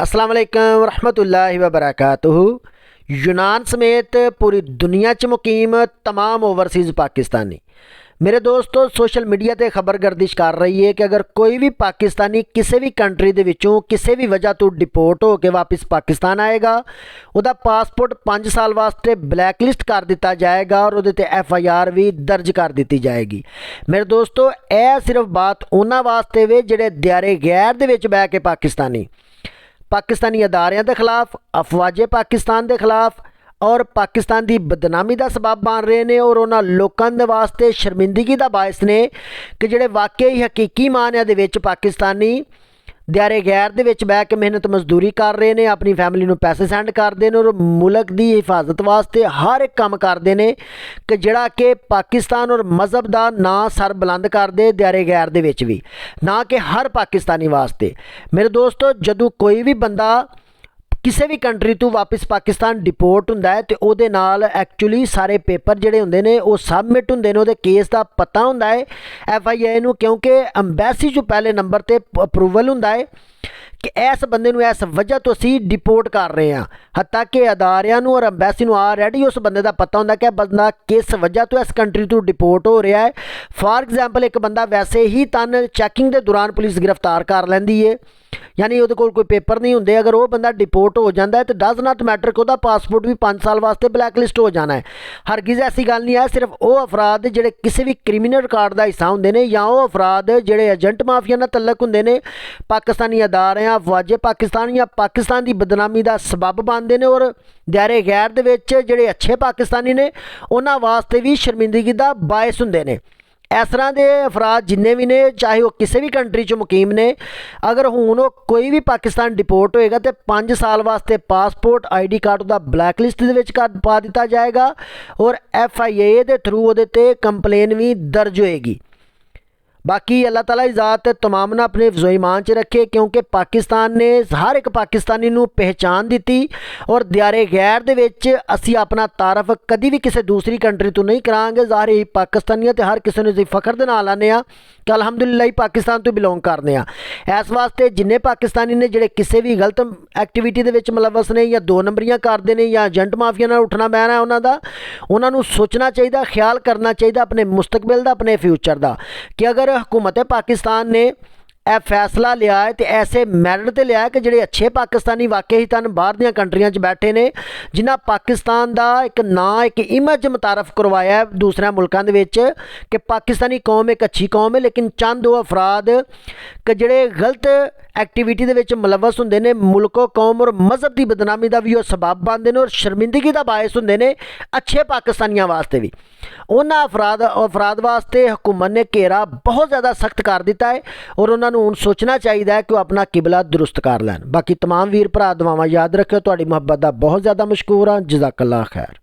अस्सलाम वालेकुम रहमतुल्लाहि व बरकातुहू। यूनान समेत पूरी दुनिया च मुकीम तमाम ओवरसीज़ पाकिस्तानी मेरे दोस्तों सोशल मीडिया ते खबर गर्दिश कर रही है कि अगर कोई भी पाकिस्तानी किसी भी कंट्री दे विचों किसी भी वजह तो डिपोर्ट हो के वापस पाकिस्तान आएगा, उहदा पासपोर्ट 5 साल वास्ते ब्लैकलिस्ट कर दिता जाएगा और उहदे ते FIR भी दर्ज कर दी जाएगी। मेरे दोस्तों यह सिर्फ बात उन्हां वास्ते वे जिहड़े दियारे गैर दे विच बैठ के पाकिस्तानी अदारियां के खिलाफ, अफवाजे पाकिस्तान के खिलाफ और पाकिस्तान की बदनामी का सबब बन रहे हैं और उन्होंने लोगों के वास्ते शर्मिंदगी का बायस ने कि जोड़े वाकई हकीकी मानिया दे विच पाकिस्तानी दियारे गैर दे विच बह के मेहनत मजदूरी कर रहे हैं, अपनी फैमिली में पैसे सेंड करते हैं और मुल्क की हिफाजत वास्ते हर एक काम करते हैं कि जिहड़ा कि पाकिस्तान और मज़हब का ना सर बुलंद कर दे दियारे गैर दे विच भी, ना कि हर पाकिस्तानी वास्ते। मेरे दोस्तों जदों कोई भी बंदा किसी भी कंट्री तो वापस पाकिस्तान डिपोर्ट होंदा है तो उहदे नाल एक्चुअली सारे पेपर जिहड़े हुंदे ने वो सबमिट हुंदे ने, उहदे केस का पता हुंदा है FIA नूं, क्योंकि अंबैसी जो पहले नंबर ते अप्रूवल हुंदा है कि इस बंदे नूं इस वजह तो असीं डिपोर्ट कर रहे हैं। हत्ता कि अदारियां नूं और अंबैसी नूं ऑलरेडी उस बंदे का पता हुंदा कि बंदा किस वजह तो इस कंट्री तो डिपोर्ट हो रहा है। फॉर एग्जाम्पल एक बंदा वैसे ही तन चैकिंग के दौरान पुलिस गिरफ्तार कर लैंदी है, यानी वो कोई पेपर नहीं होंगे, अगर वो बंदा डिपोर्ट हो जाता है तो डज नॉट मैटर कि वह पासपोर्ट भी 5 साल वास्ते ब्लैकलिस्ट हो जाना है। हरगिज़ ऐसी गल नहीं है। सिर्फ वो अफराद जोड़े किसी भी क्रिमिनल रिकॉर्ड का हिस्सा होंगे ने या वो अफराद जोड़े एजेंट माफिया नाल तल्लक होंगे ने, पाकिस्तानी अदारे अफवाजे पाकिस्तान या पाकिस्तान की बदनामी का सबब बनते हैं और दियारे गैर दे विच जोड़े अच्छे पाकिस्तानी ने उन्हां वास्ते भी शर्मिंदगी का बायस होंगे ने। इस तरह के अफराद जिन्ने भी ने, चाहे वो किसी भी कंट्री च मुकीम ने, अगर हुण कोई भी पाकिस्तान डिपोर्ट होएगा तो 5 साल वास्ते पासपोर्ट ID कार्ड का ब्लैकलिस्ट दे विच पा दिता जाएगा और FIA के थ्रू उहदे ते कंप्लेन भी दर्ज होएगी। बाकी अल्लाह ताला इजात तमाम ना अपने हिफ्ज़ो ईमान च रखे, क्योंकि पाकिस्तान ने हर एक पाकिस्तानी नूं पहचान दी और दियारे गैर दे विच असी अपना तारफ कभी भी किसी दूसरी कंट्री तो नहीं करांगे। ज़ाहिर ही पाकिस्तानियत हर किसी नूं फखर दे नाल आने कि अलहमदुलिल्लाह ही पाकिस्तान तो बिलोंग करने इस वास्ते जिन्ने पाकिस्तानी ने जिहड़े किसी भी गलत एक्टिविटी दे विच मुलवस ने या 2 नंबरियां करते हैं या एजेंट माफिया नाल उठना बहना उन्हां दा सोचना चाहिए, ख्याल करना चाहिए अपने मुस्तकबिल दा, अपने फ्यूचर का, कि अगर हुकूमत पाकिस्तान ने यह फैसला लिया है तो ऐसे मैरिट ते लिया है कि जोड़े अच्छे पाकिस्तानी वाकई ही तन बाहर दियां कंट्रियां च बैठे ने, जिन्हां पाकिस्तान का एक नाम एक इमेज मुतारफ करवाया है दूसरे मुल्कों के कि पाकिस्तानी कौम एक अच्छी कौम है। लेकिन चंद वो अफराद कि जोड़े गलत एक्टिविटी के विच मुलवस होंगे ने, मुल्को कौम और मज़हब की बदनामी का भी वो सबब बनते हैं और शर्मिंदगी का बायस होंगे ने अच्छे पाकिस्तानियों वास्ते भी। उन्होंने अफराद वास्ते हुकूमत ने घेरा बहुत ज़्यादा सख्त कर दिता है और उन्होंने हुण सोचना चाहिए है कि वो अपना किबला दुरुस्त कर लैन। बाकी तमाम वीर भरा दुआवां याद रखियो। तुहाडी मुहब्बत का बहुत ज़्यादा मशकूर हाँ। जज़ाकल्लाह खैर।